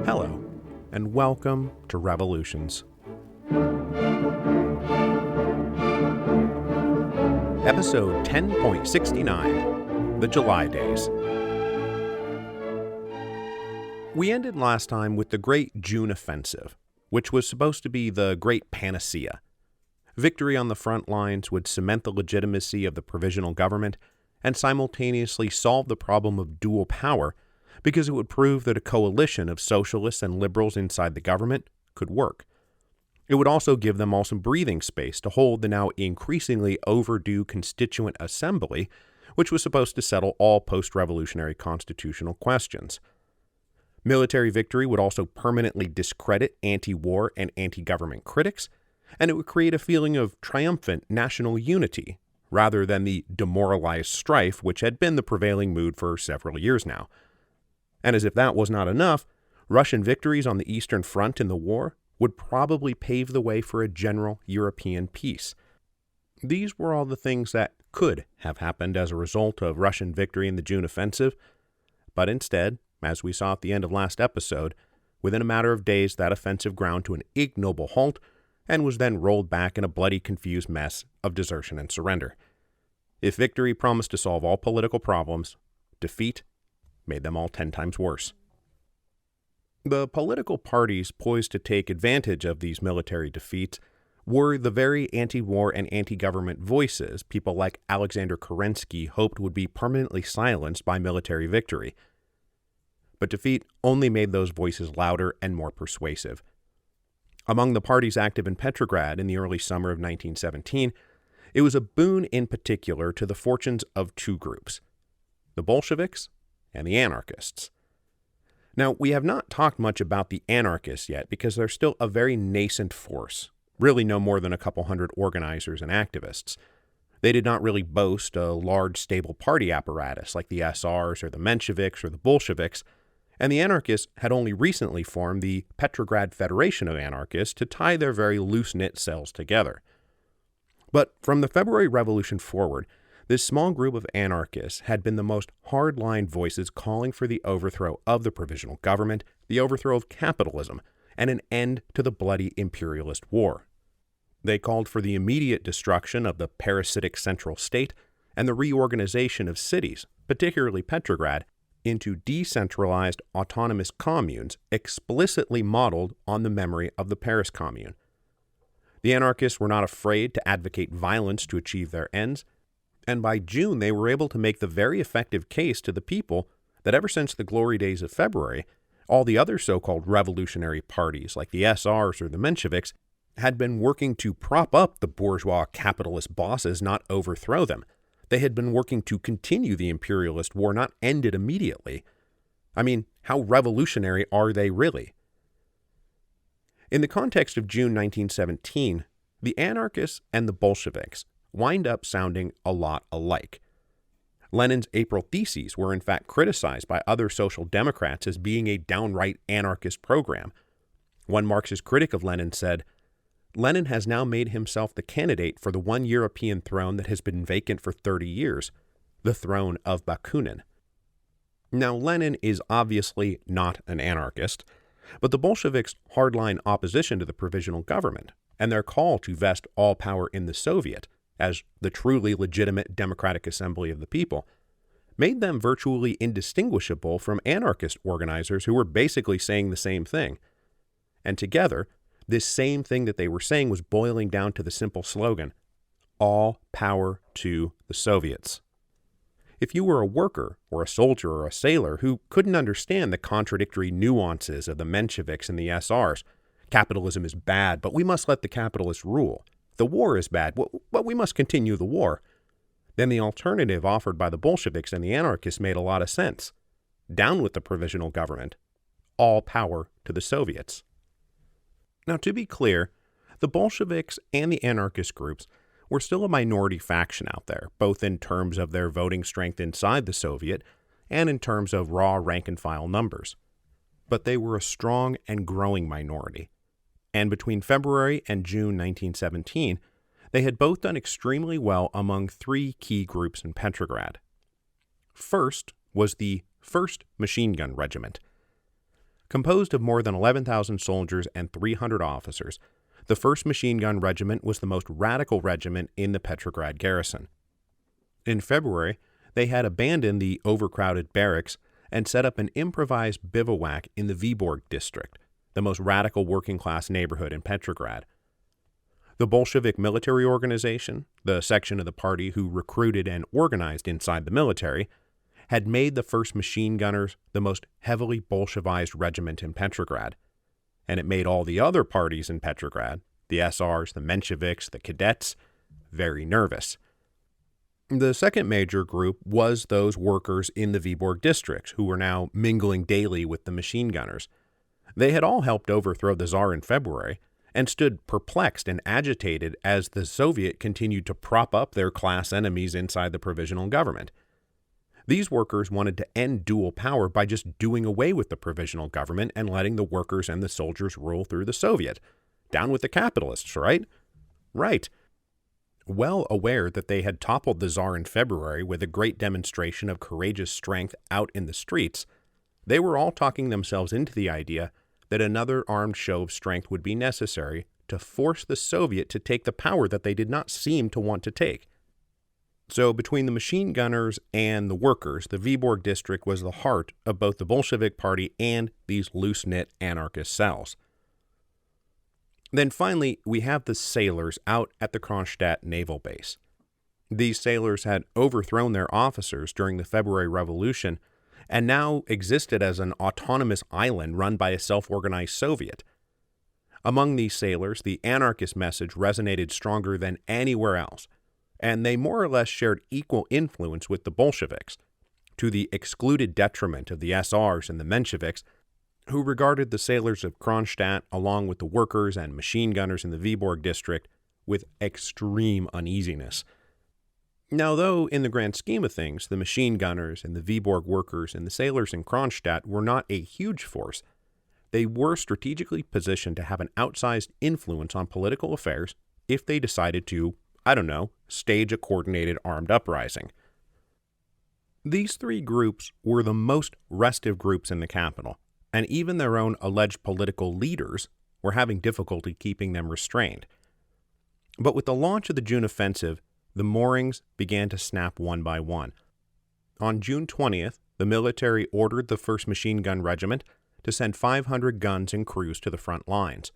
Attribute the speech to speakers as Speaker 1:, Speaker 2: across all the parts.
Speaker 1: Hello, and welcome to Revolutions. Episode 10.69, The July Days. We ended last time with the Great June Offensive, which was supposed to be the great panacea. Victory on the front lines would cement the legitimacy of the provisional government and simultaneously solve the problem of dual power because it would prove that a coalition of socialists and liberals inside the government could work. It would also give them all some breathing space to hold the now increasingly overdue Constituent Assembly, which was supposed to settle all post-revolutionary constitutional questions. Military victory would also permanently discredit anti-war and anti-government critics, and it would create a feeling of triumphant national unity, rather than the demoralized strife which had been the prevailing mood for several years now. And as if that was not enough, Russian victories on the Eastern Front in the war would probably pave the way for a general European peace. These were all the things that could have happened as a result of Russian victory in the June offensive, but instead, as we saw at the end of last episode, within a matter of days that offensive ground to an ignoble halt and was then rolled back in a bloody, confused mess of desertion and surrender. If victory promised to solve all political problems, defeat made them all 10 times worse. The political parties poised to take advantage of these military defeats were the very anti-war and anti-government voices people like Alexander Kerensky hoped would be permanently silenced by military victory. But defeat only made those voices louder and more persuasive. Among the parties active in Petrograd in the early summer of 1917, it was a boon in particular to the fortunes of two groups, the Bolsheviks and the anarchists. Now, we have not talked much about the anarchists yet because they're still a very nascent force, really no more than a couple hundred organizers and activists. They did not really boast a large, stable party apparatus like the SRs or the Mensheviks or the Bolsheviks, and the anarchists had only recently formed the Petrograd Federation of Anarchists to tie their very loose-knit cells together. But from the February Revolution forward, this small group of anarchists had been the most hard-line voices calling for the overthrow of the provisional government, the overthrow of capitalism, and an end to the bloody imperialist war. They called for the immediate destruction of the parasitic central state and the reorganization of cities, particularly Petrograd, into decentralized autonomous communes explicitly modeled on the memory of the Paris Commune. The anarchists were not afraid to advocate violence to achieve their ends, and by June they were able to make the very effective case to the people that ever since the glory days of February, all the other so-called revolutionary parties like the SRs or the Mensheviks had been working to prop up the bourgeois capitalist bosses, not overthrow them. They had been working to continue the imperialist war, not end it immediately. I mean, how revolutionary are they really? In the context of June 1917, the anarchists and the Bolsheviks wind up sounding a lot alike. Lenin's April Theses were in fact criticized by other social democrats as being a downright anarchist program. One Marxist critic of Lenin said, "Lenin has now made himself the candidate for the one European throne that has been vacant for 30 years, the throne of Bakunin." Now, Lenin is obviously not an anarchist, but the Bolsheviks' hardline opposition to the provisional government and their call to vest all power in the Soviet as the truly legitimate democratic assembly of the people made them virtually indistinguishable from anarchist organizers who were basically saying the same thing. And together, this same thing that they were saying was boiling down to the simple slogan, all power to the Soviets. If you were a worker or a soldier or a sailor who couldn't understand the contradictory nuances of the Mensheviks and the SRs, capitalism is bad, but we must let the capitalists rule. The war is bad, but we must continue the war. Then the alternative offered by the Bolsheviks and the anarchists made a lot of sense. Down with the provisional government. All power to the Soviets. Now, to be clear, the Bolsheviks and the anarchist groups were still a minority faction out there, both in terms of their voting strength inside the Soviet and in terms of raw rank-and-file numbers. But they were a strong and growing minority. And between February and June 1917, they had both done extremely well among three key groups in Petrograd. First was the 1st Machine Gun Regiment. Composed of more than 11,000 soldiers and 300 officers, the 1st Machine Gun Regiment was the most radical regiment in the Petrograd garrison. In February, they had abandoned the overcrowded barracks and set up an improvised bivouac in the Vyborg district, the most radical working-class neighborhood in Petrograd. The Bolshevik military organization, the section of the party who recruited and organized inside the military, had made the 1st Machine Gunners the most heavily Bolshevized regiment in Petrograd, and it made all the other parties in Petrograd, the SRs, the Mensheviks, the cadets, very nervous. The second major group was those workers in the Vyborg districts who were now mingling daily with the machine gunners. They had all helped overthrow the Tsar in February and stood perplexed and agitated as the Soviet continued to prop up their class enemies inside the provisional government. These workers wanted to end dual power by just doing away with the provisional government and letting the workers and the soldiers rule through the Soviet. Down with the capitalists, right? Right. Well aware that they had toppled the Tsar in February with a great demonstration of courageous strength out in the streets, they were all talking themselves into the idea that another armed show of strength would be necessary to force the Soviet to take the power that they did not seem to want to take. So between the machine gunners and the workers, the Vyborg district was the heart of both the Bolshevik Party and these loose-knit anarchist cells. Then finally, we have the sailors out at the Kronstadt naval base. These sailors had overthrown their officers during the February Revolution and now existed as an autonomous island run by a self-organized Soviet. Among these sailors, the anarchist message resonated stronger than anywhere else, and they more or less shared equal influence with the Bolsheviks, to the excluded detriment of the SRs and the Mensheviks, who regarded the sailors of Kronstadt, along with the workers and machine gunners in the Vyborg district, with extreme uneasiness. Now, though in the grand scheme of things, the machine gunners and the Vyborg workers and the sailors in Kronstadt were not a huge force, they were strategically positioned to have an outsized influence on political affairs if they decided to, stage a coordinated armed uprising. These three groups were the most restive groups in the capital, and even their own alleged political leaders were having difficulty keeping them restrained. But with the launch of the June offensive, the moorings began to snap one by one. On June 20th, the military ordered the 1st Machine Gun Regiment to send 500 guns and crews to the front lines.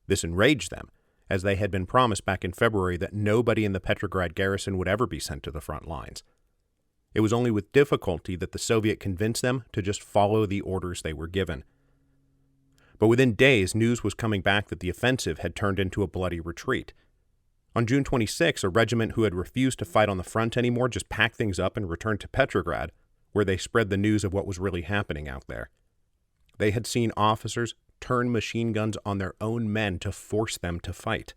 Speaker 1: This enraged them, as they had been promised back in February that nobody in the Petrograd garrison would ever be sent to the front lines. It was only with difficulty that the Soviet convinced them to just follow the orders they were given. But within days, news was coming back that the offensive had turned into a bloody retreat. On June 26, a regiment who had refused to fight on the front anymore just packed things up and returned to Petrograd, where they spread the news of what was really happening out there. They had seen officers turn machine guns on their own men to force them to fight.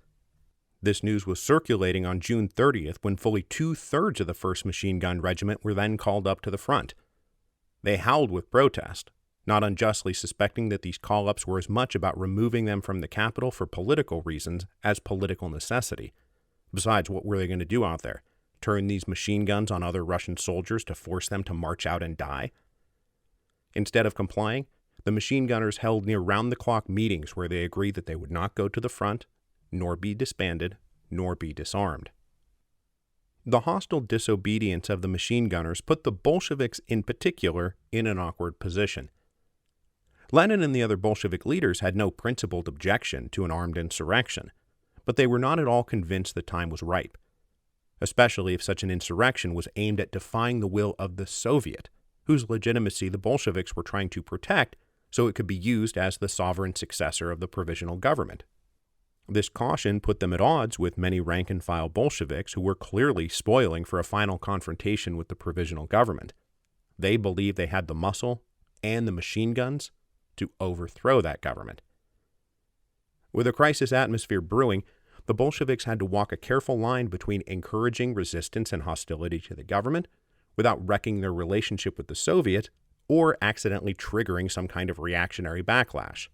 Speaker 1: This news was circulating on June 30th when fully 2/3 of the 1st Machine Gun Regiment were then called up to the front. They howled with protest, not unjustly suspecting that these call-ups were as much about removing them from the capital for political reasons as political necessity. Besides, what were they going to do out there? Turn these machine guns on other Russian soldiers to force them to march out and die? Instead of complying, the machine gunners held near round-the-clock meetings where they agreed that they would not go to the front, nor be disbanded, nor be disarmed. The hostile disobedience of the machine gunners put the Bolsheviks in particular in an awkward position. Lenin and the other Bolshevik leaders had no principled objection to an armed insurrection, but they were not at all convinced the time was ripe, especially if such an insurrection was aimed at defying the will of the Soviet, whose legitimacy the Bolsheviks were trying to protect so it could be used as the sovereign successor of the provisional government. This caution put them at odds with many rank-and-file Bolsheviks who were clearly spoiling for a final confrontation with the provisional government. They believed they had the muscle and the machine guns to overthrow that government. With a crisis atmosphere brewing, the Bolsheviks had to walk a careful line between encouraging resistance and hostility to the government without wrecking their relationship with the Soviet or accidentally triggering some kind of reactionary backlash.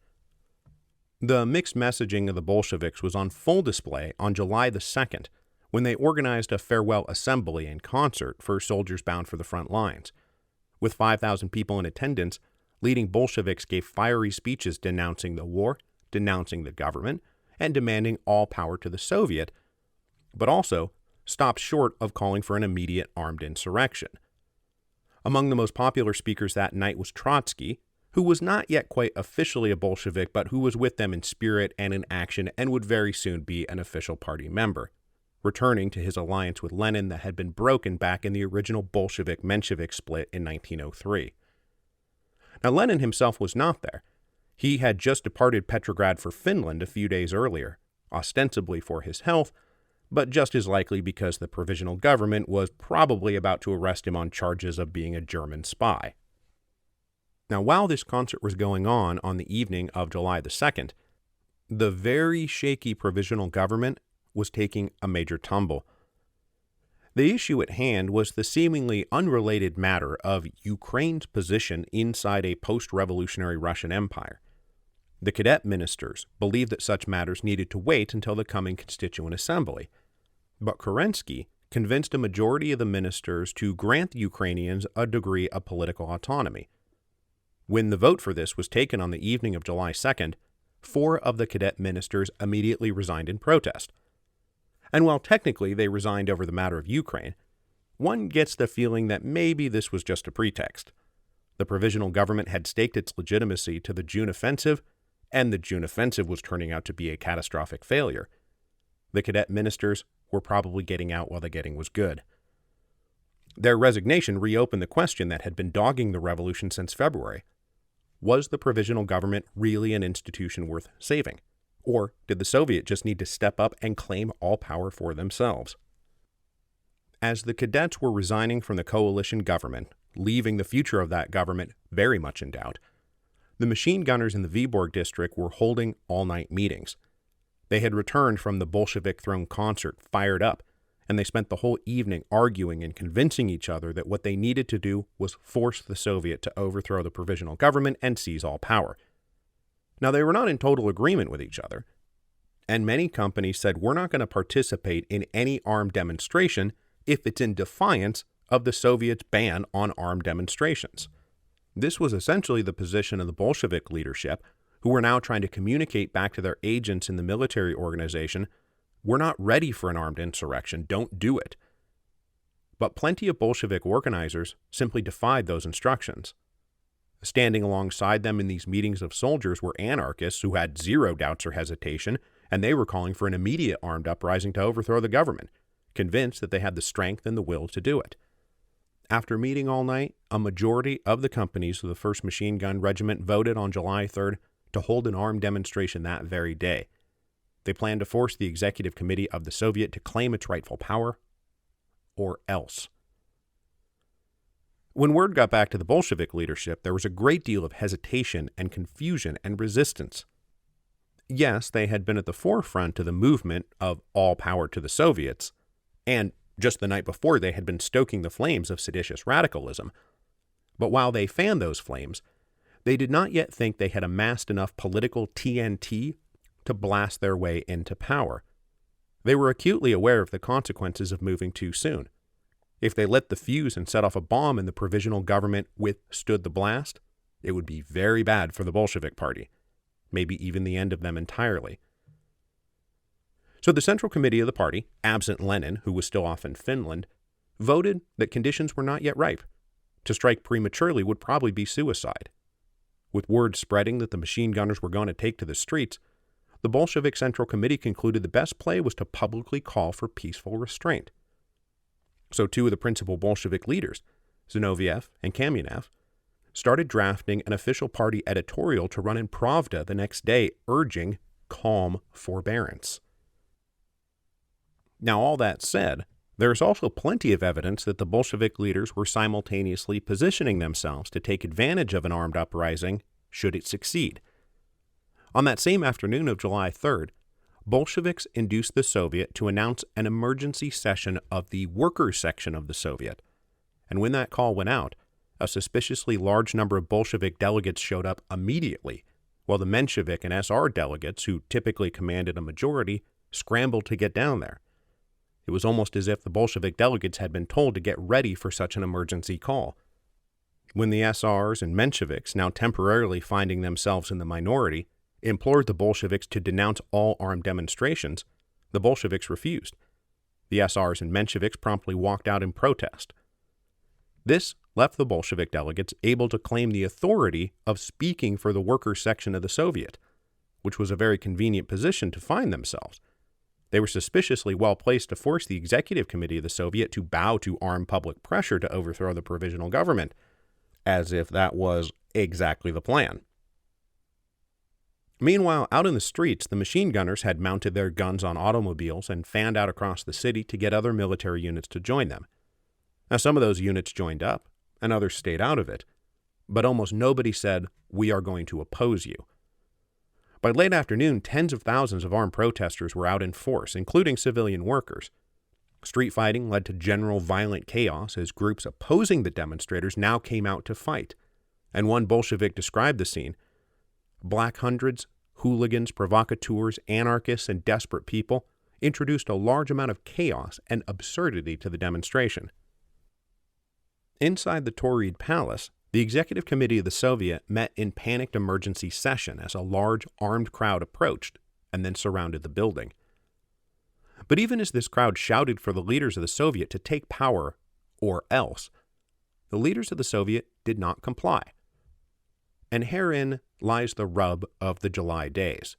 Speaker 1: The mixed messaging of the Bolsheviks was on full display on July the 2nd, when they organized a farewell assembly and concert for soldiers bound for the front lines. With 5,000 people in attendance, leading Bolsheviks gave fiery speeches denouncing the war, denouncing the government, and demanding all power to the Soviet, but also stopped short of calling for an immediate armed insurrection. Among the most popular speakers that night was Trotsky, who was not yet quite officially a Bolshevik, but who was with them in spirit and in action and would very soon be an official party member, returning to his alliance with Lenin that had been broken back in the original Bolshevik-Menshevik split in 1903. Now, Lenin himself was not there. He had just departed Petrograd for Finland a few days earlier, ostensibly for his health, but just as likely because the provisional government was probably about to arrest him on charges of being a German spy. Now, while this concert was going on the evening of July the 2nd, the very shaky provisional government was taking a major tumble. The issue at hand was the seemingly unrelated matter of Ukraine's position inside a post-revolutionary Russian empire. The cadet ministers believed that such matters needed to wait until the coming Constituent Assembly, but Kerensky convinced a majority of the ministers to grant the Ukrainians a degree of political autonomy. When the vote for this was taken on the evening of July 2nd, 4 of the cadet ministers immediately resigned in protest. And while technically they resigned over the matter of Ukraine, one gets the feeling that maybe this was just a pretext. The provisional government had staked its legitimacy to the June offensive, and the June offensive was turning out to be a catastrophic failure. The cadet ministers were probably getting out while the getting was good. Their resignation reopened the question that had been dogging the revolution since February. Was the provisional government really an institution worth saving? Or did the Soviet just need to step up and claim all power for themselves? As the cadets were resigning from the coalition government, leaving the future of that government very much in doubt, the machine gunners in the Vyborg district were holding all-night meetings. They had returned from the Bolshevik Throne concert fired up, and they spent the whole evening arguing and convincing each other that what they needed to do was force the Soviet to overthrow the provisional government and seize all power. Now, they were not in total agreement with each other, and many companies said, we're not going to participate in any armed demonstration if it's in defiance of the Soviets' ban on armed demonstrations. This was essentially the position of the Bolshevik leadership, who were now trying to communicate back to their agents in the military organization, we're not ready for an armed insurrection, don't do it. But plenty of Bolshevik organizers simply defied those instructions. Standing alongside them in these meetings of soldiers were anarchists who had zero doubts or hesitation, and they were calling for an immediate armed uprising to overthrow the government, convinced that they had the strength and the will to do it. After meeting all night, a majority of the companies of the 1st Machine Gun Regiment voted on July 3rd to hold an armed demonstration that very day. They planned to force the executive committee of the Soviet to claim its rightful power, or else. When word got back to the Bolshevik leadership, there was a great deal of hesitation and confusion and resistance. Yes, they had been at the forefront of the movement of all power to the Soviets, and just the night before they had been stoking the flames of seditious radicalism. But while they fanned those flames, they did not yet think they had amassed enough political TNT to blast their way into power. They were acutely aware of the consequences of moving too soon. If they lit the fuse and set off a bomb and the provisional government withstood the blast, it would be very bad for the Bolshevik Party, maybe even the end of them entirely. So the Central Committee of the party, absent Lenin, who was still off in Finland, voted that conditions were not yet ripe. To strike prematurely would probably be suicide. With word spreading that the machine gunners were going to take to the streets, the Bolshevik Central Committee concluded the best play was to publicly call for peaceful restraint. So 2 of the principal Bolshevik leaders, Zinoviev and Kamenev, started drafting an official party editorial to run in Pravda the next day, urging calm forbearance. Now, all that said, there is also plenty of evidence that the Bolshevik leaders were simultaneously positioning themselves to take advantage of an armed uprising should it succeed. On that same afternoon of July 3rd, Bolsheviks induced the Soviet to announce an emergency session of the workers' section of the Soviet, and when that call went out, a suspiciously large number of Bolshevik delegates showed up immediately, while the Menshevik and SR delegates, who typically commanded a majority, scrambled to get down there. It was almost as if the Bolshevik delegates had been told to get ready for such an emergency call. When the SRs and Mensheviks, now temporarily finding themselves in the minority, implored the Bolsheviks to denounce all armed demonstrations, the Bolsheviks refused. The SRs and Mensheviks promptly walked out in protest. This left the Bolshevik delegates able to claim the authority of speaking for the workers' section of the Soviet, which was a very convenient position to find themselves. They were suspiciously well placed to force the executive committee of the Soviet to bow to armed public pressure to overthrow the provisional government, as if that was exactly the plan. Meanwhile, out in the streets, the machine gunners had mounted their guns on automobiles and fanned out across the city to get other military units to join them. Now, some of those units joined up, and others stayed out of it, but almost nobody said, "We are going to oppose you." By late afternoon, tens of thousands of armed protesters were out in force, including civilian workers. Street fighting led to general violent chaos as groups opposing the demonstrators now came out to fight, and one Bolshevik described the scene: Black hundreds, hooligans, provocateurs, anarchists, and desperate people introduced a large amount of chaos and absurdity to the demonstration. Inside the Tauride Palace, the executive committee of the Soviet met in panicked emergency session as a large armed crowd approached and then surrounded the building. But even as this crowd shouted for the leaders of the Soviet to take power or else, the leaders of the Soviet did not comply. And herein lies the rub of the July days.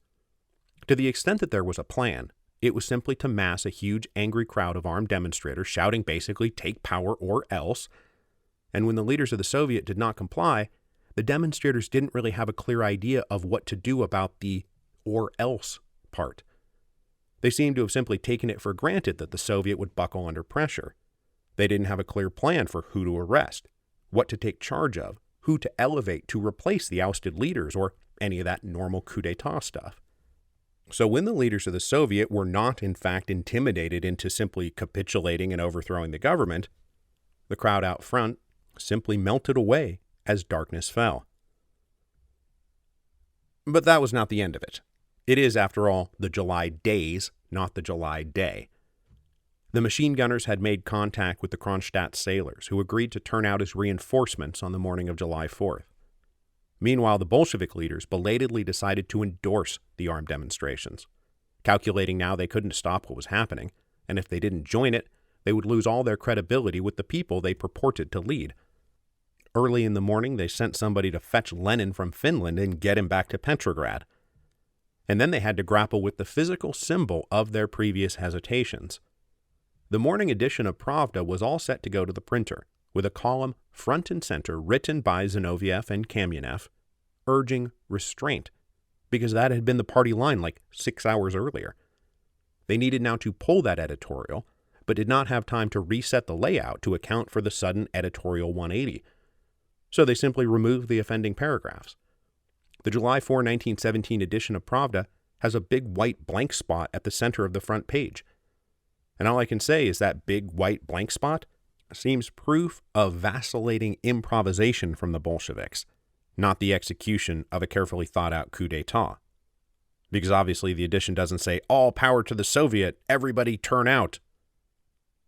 Speaker 1: To the extent that there was a plan, it was simply to mass a huge angry crowd of armed demonstrators shouting basically, "Take power or else." And when the leaders of the Soviet did not comply, the demonstrators didn't really have a clear idea of what to do about the "or else" part. They seemed to have simply taken it for granted that the Soviet would buckle under pressure. They didn't have a clear plan for who to arrest, what to take charge of, who to elevate to replace the ousted leaders, or any of that normal coup d'etat stuff. So when the leaders of the Soviet were not in fact intimidated into simply capitulating and overthrowing the government, the crowd out front simply melted away as darkness fell. But that was not the end of it. It is, after all, the July days, not the July day. The machine gunners had made contact with the Kronstadt sailors, who agreed to turn out as reinforcements on the morning of July 4th. Meanwhile, the Bolshevik leaders belatedly decided to endorse the armed demonstrations, calculating now they couldn't stop what was happening, and if they didn't join it, they would lose all their credibility with the people they purported to lead. Early in the morning, they sent somebody to fetch Lenin from Finland and get him back to Petrograd. And then they had to grapple with the physical symbol of their previous hesitations. The morning edition of Pravda was all set to go to the printer, with a column front and center written by Zinoviev and Kamyanev, urging restraint, because that had been the party line like 6 hours earlier. They needed now to pull that editorial, but did not have time to reset the layout to account for the sudden editorial 180. So they simply removed the offending paragraphs. The July 4, 1917 edition of Pravda has a big white blank spot at the center of the front page. And all I can say is that big white blank spot seems proof of vacillating improvisation from the Bolsheviks, not the execution of a carefully thought-out coup d'etat. Because obviously the edition doesn't say, "All power to the Soviet, everybody turn out."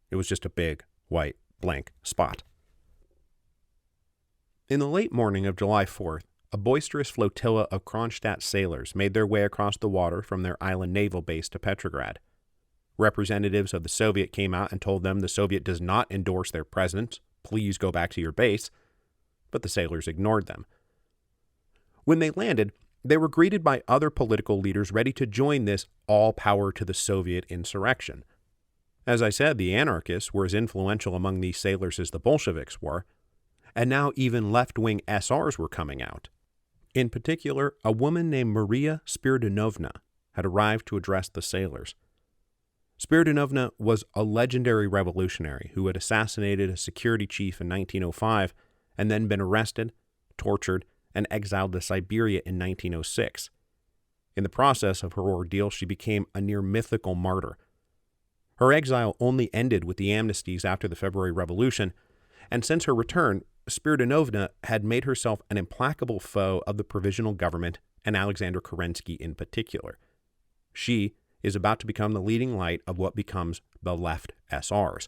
Speaker 1: It was just a big white blank spot. In the late morning of July 4th, a boisterous flotilla of Kronstadt sailors made their way across the water from their island naval base to Petrograd. Representatives of the Soviet came out and told them the Soviet does not endorse their president, please go back to your base, but the sailors ignored them. When they landed, they were greeted by other political leaders ready to join this all power to the Soviet insurrection. As I said, the anarchists were as influential among these sailors as the Bolsheviks were, and now even left-wing SRs were coming out. In particular, a woman named Maria Spiridonovna had arrived to address the sailors. Spiridonovna was a legendary revolutionary who had assassinated a security chief in 1905 and then been arrested, tortured, and exiled to Siberia in 1906. In the process of her ordeal, she became a near mythical martyr. Her exile only ended with the amnesties after the February Revolution, and since her return, Spiridonovna had made herself an implacable foe of the provisional government and Alexander Kerensky in particular. She is about to become the leading light of what becomes the left SRs.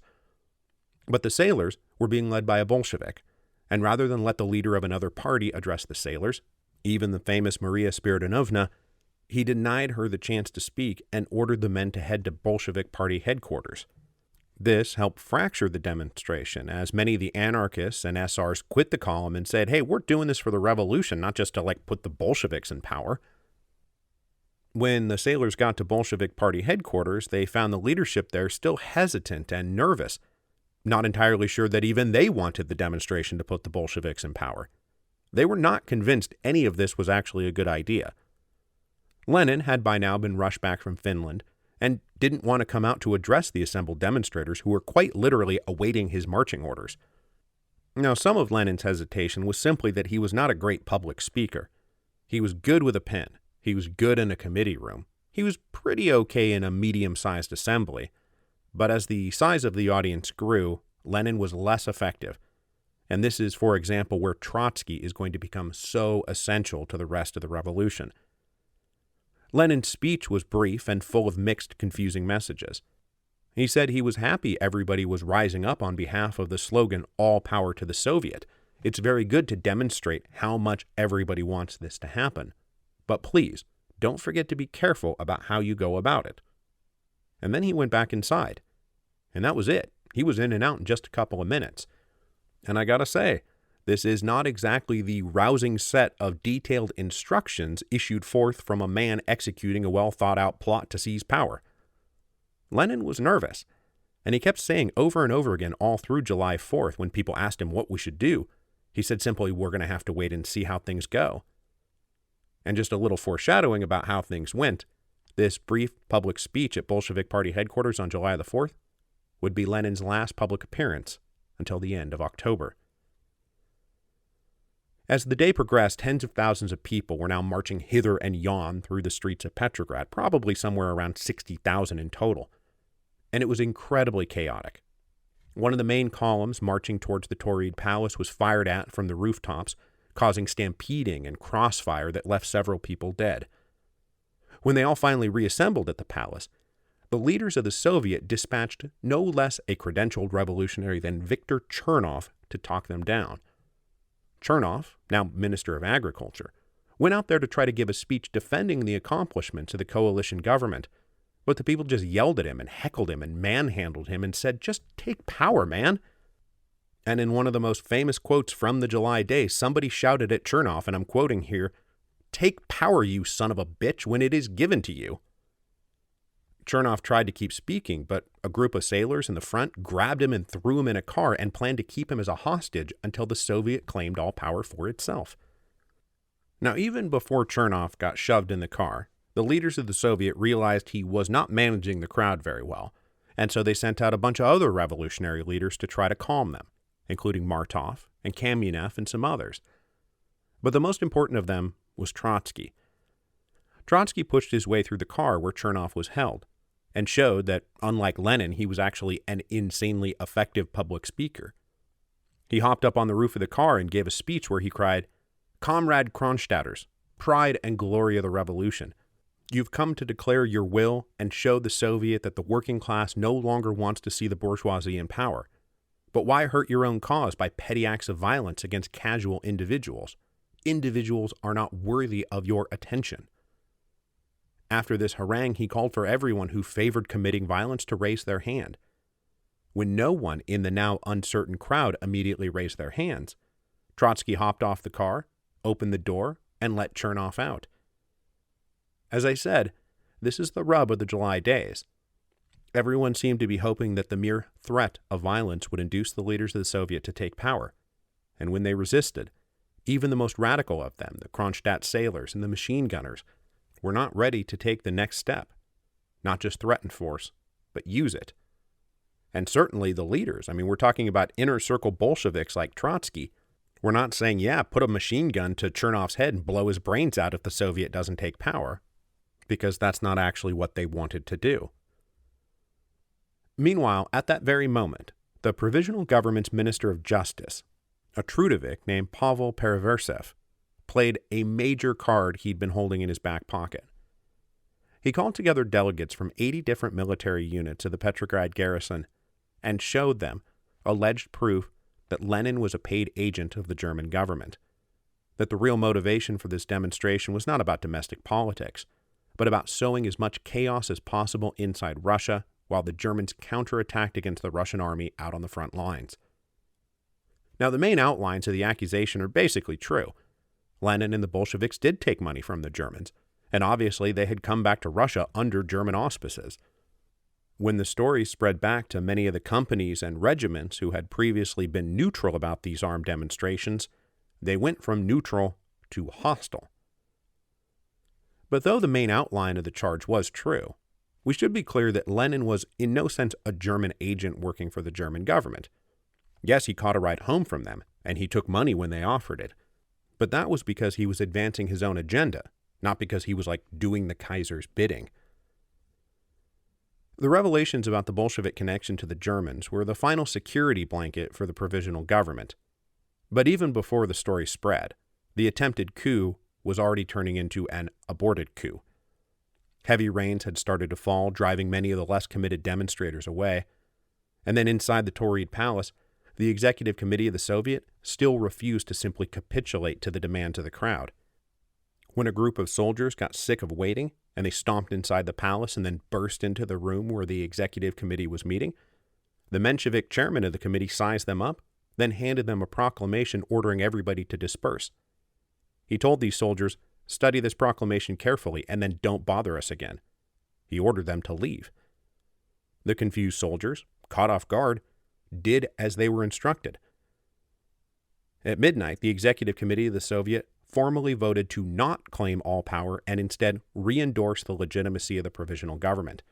Speaker 1: But the sailors were being led by a Bolshevik, And rather than let the leader of another party address the sailors, even the famous Maria Spiridonovna, he denied her the chance to speak and ordered the men to head to Bolshevik party headquarters. This helped fracture the demonstration, as many of the anarchists and SRs quit the column and said, hey, we're doing this for the revolution, not just to put the Bolsheviks in power. When the sailors got to Bolshevik party headquarters, they found the leadership there still hesitant and nervous, not entirely sure that even they wanted the demonstration to put the Bolsheviks in power. They were not convinced any of this was actually a good idea. Lenin had by now been rushed back from Finland and didn't want to come out to address the assembled demonstrators who were quite literally awaiting his marching orders. Now, some of Lenin's hesitation was simply that he was not a great public speaker. He was good with a pen. He was good in a committee room. He was pretty okay in a medium-sized assembly. But as the size of the audience grew, Lenin was less effective. And this is, for example, where Trotsky is going to become so essential to the rest of the revolution. Lenin's speech was brief and full of mixed, confusing messages. He said he was happy everybody was rising up on behalf of the slogan, "All power to the Soviet." It's very good to demonstrate how much everybody wants this to happen. But please, don't forget to be careful about how you go about it. And then he went back inside. And that was it. He was in and out in just a couple of minutes. And I gotta say, this is not exactly the rousing set of detailed instructions issued forth from a man executing a well-thought-out plot to seize power. Lenin was nervous, and he kept saying over and over again all through July 4th when people asked him what we should do, he said simply, we're going to have to wait and see how things go. And just a little foreshadowing about how things went, this brief public speech at Bolshevik Party headquarters on July the 4th would be Lenin's last public appearance until the end of October. As the day progressed, tens of thousands of people were now marching hither and yon through the streets of Petrograd, probably somewhere around 60,000 in total. And it was incredibly chaotic. One of the main columns marching towards the Tauride Palace was fired at from the rooftops, causing stampeding and crossfire that left several people dead. When they all finally reassembled at the palace, the leaders of the Soviet dispatched no less a credentialed revolutionary than Viktor Chernov to talk them down. Chernov, now Minister of Agriculture, went out there to try to give a speech defending the accomplishments of the coalition government, but the people just yelled at him and heckled him and manhandled him and said, just take power, man. And in one of the most famous quotes from the July day, somebody shouted at Chernov, and I'm quoting here, "Take power, you son of a bitch, when it is given to you." Chernov tried to keep speaking, but a group of sailors in the front grabbed him and threw him in a car and planned to keep him as a hostage until the Soviet claimed all power for itself. Now, even before Chernov got shoved in the car, the leaders of the Soviet realized he was not managing the crowd very well, and so they sent out a bunch of other revolutionary leaders to try to calm them, including Martov and Kamenev and some others. But the most important of them was Trotsky. Trotsky pushed his way through the car where Chernov was held, and showed that, unlike Lenin, he was actually an insanely effective public speaker. He hopped up on the roof of the car and gave a speech where he cried, "Comrade Kronstadters, pride and glory of the revolution, you've come to declare your will and show the Soviet that the working class no longer wants to see the bourgeoisie in power. But why hurt your own cause by petty acts of violence against casual individuals? Individuals are not worthy of your attention." After this harangue, he called for everyone who favored committing violence to raise their hand. When no one in the now uncertain crowd immediately raised their hands, Trotsky hopped off the car, opened the door, and let Chernov out. As I said, this is the rub of the July days. Everyone seemed to be hoping that the mere threat of violence would induce the leaders of the Soviet to take power, and when they resisted, even the most radical of them, the Kronstadt sailors and the machine gunners, were not ready to take the next step, not just threaten force, but use it. And certainly the leaders, we're talking about inner circle Bolsheviks like Trotsky, were not saying, yeah, put a machine gun to Chernov's head and blow his brains out if the Soviet doesn't take power, because that's not actually what they wanted to do. Meanwhile, at that very moment, the Provisional Government's Minister of Justice, a Trudovik named Pavel Pereversev, played a major card he'd been holding in his back pocket. He called together delegates from 80 different military units of the Petrograd garrison and showed them alleged proof that Lenin was a paid agent of the German government, that the real motivation for this demonstration was not about domestic politics, but about sowing as much chaos as possible inside Russia while the Germans counterattacked against the Russian army out on the front lines. Now, the main outlines of the accusation are basically true. Lenin and the Bolsheviks did take money from the Germans, and obviously they had come back to Russia under German auspices. When the story spread back to many of the companies and regiments who had previously been neutral about these armed demonstrations, they went from neutral to hostile. But though the main outline of the charge was true, we should be clear that Lenin was in no sense a German agent working for the German government. Yes, he caught a ride home from them, and he took money when they offered it. But that was because he was advancing his own agenda, not because he was doing the Kaiser's bidding. The revelations about the Bolshevik connection to the Germans were the final security blanket for the provisional government. But even before the story spread, the attempted coup was already turning into an aborted coup. Heavy rains had started to fall, driving many of the less committed demonstrators away. And then inside the Tauride Palace, the executive committee of the Soviet still refused to simply capitulate to the demands of the crowd. When a group of soldiers got sick of waiting, and they stomped inside the palace and then burst into the room where the executive committee was meeting, the Menshevik chairman of the committee sized them up, then handed them a proclamation ordering everybody to disperse. He told these soldiers, "Study this proclamation carefully and then don't bother us again." He ordered them to leave. The confused soldiers, caught off guard, did as they were instructed. At midnight, the executive committee of the Soviet formally voted to not claim all power and instead re-endorse the legitimacy of the provisional government.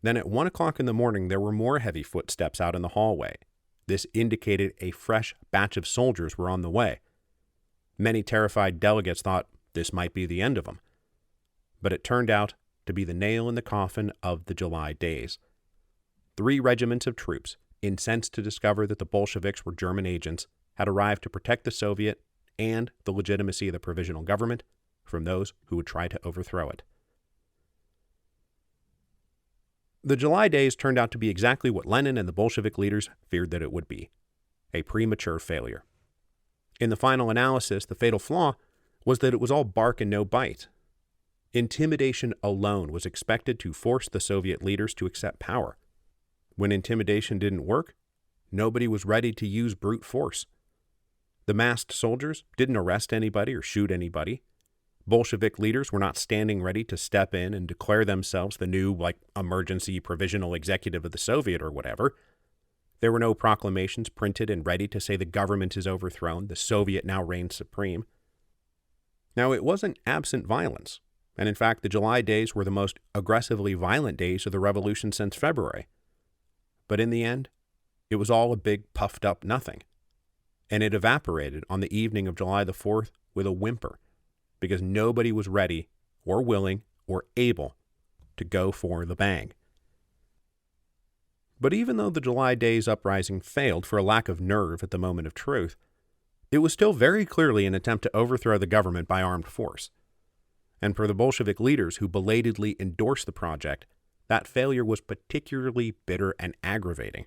Speaker 1: Then at 1 o'clock in the morning, there were more heavy footsteps out in the hallway. This indicated a fresh batch of soldiers were on the way. Many terrified delegates thought this might be the end of them. But it turned out to be the nail in the coffin of the July days. 3 regiments of troops, incensed to discover that the Bolsheviks were German agents, had arrived to protect the Soviet and the legitimacy of the provisional government from those who would try to overthrow it. The July days turned out to be exactly what Lenin and the Bolshevik leaders feared that it would be: a premature failure. In the final analysis, the fatal flaw was that it was all bark and no bite. Intimidation alone was expected to force the Soviet leaders to accept power. When intimidation didn't work, nobody was ready to use brute force. The masked soldiers didn't arrest anybody or shoot anybody. Bolshevik leaders were not standing ready to step in and declare themselves the new, emergency provisional executive of the Soviet or whatever. There were no proclamations printed and ready to say the government is overthrown, the Soviet now reigns supreme. Now, it wasn't absent violence, and in fact, the July days were the most aggressively violent days of the revolution since February. But in the end, it was all a big puffed-up nothing. And it evaporated on the evening of July the 4th with a whimper, because nobody was ready or willing or able to go for the bang. But even though the July days uprising failed for a lack of nerve at the moment of truth, it was still very clearly an attempt to overthrow the government by armed force. And for the Bolshevik leaders who belatedly endorsed the project, that failure was particularly bitter and aggravating.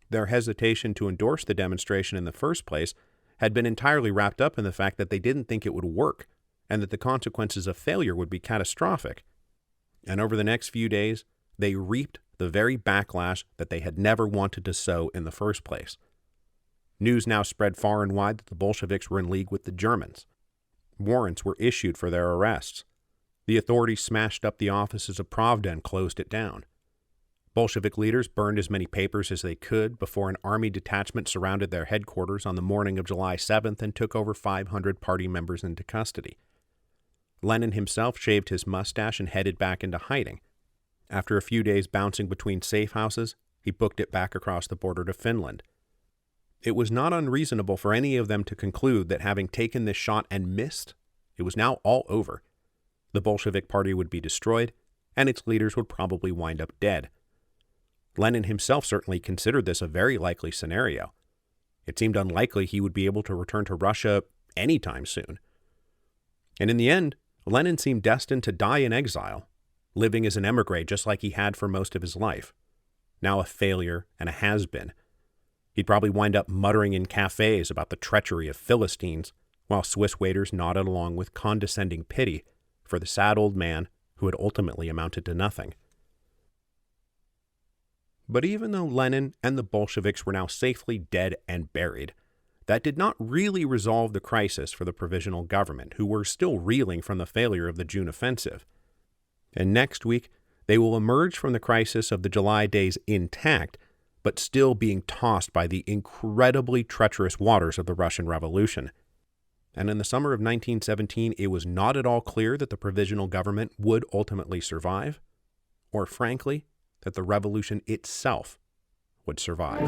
Speaker 1: Their hesitation to endorse the demonstration in the first place had been entirely wrapped up in the fact that they didn't think it would work, and that the consequences of failure would be catastrophic. And over the next few days, they reaped the very backlash that they had never wanted to sow in the first place. News now spread far and wide that the Bolsheviks were in league with the Germans. Warrants were issued for their arrests. The authorities smashed up the offices of Pravda and closed it down. Bolshevik leaders burned as many papers as they could before an army detachment surrounded their headquarters on the morning of July 7th and took over 500 party members into custody. Lenin himself shaved his mustache and headed back into hiding. After a few days bouncing between safe houses, he booked it back across the border to Finland. It was not unreasonable for any of them to conclude that having taken this shot and missed, it was now all over. The Bolshevik Party would be destroyed, and its leaders would probably wind up dead. Lenin himself certainly considered this a very likely scenario. It seemed unlikely he would be able to return to Russia anytime soon. And in the end, Lenin seemed destined to die in exile, living as an émigré just like he had for most of his life. Now a failure and a has-been. He'd probably wind up muttering in cafes about the treachery of Philistines, while Swiss waiters nodded along with condescending pity for the sad old man who had ultimately amounted to nothing. But even though Lenin and the Bolsheviks were now safely dead and buried, that did not really resolve the crisis for the provisional government, who were still reeling from the failure of the June offensive. And next week, they will emerge from the crisis of the July days intact, but still being tossed by the incredibly treacherous waters of the Russian Revolution. And in the summer of 1917, it was not at all clear that the provisional government would ultimately survive, or frankly, that the revolution itself would survive.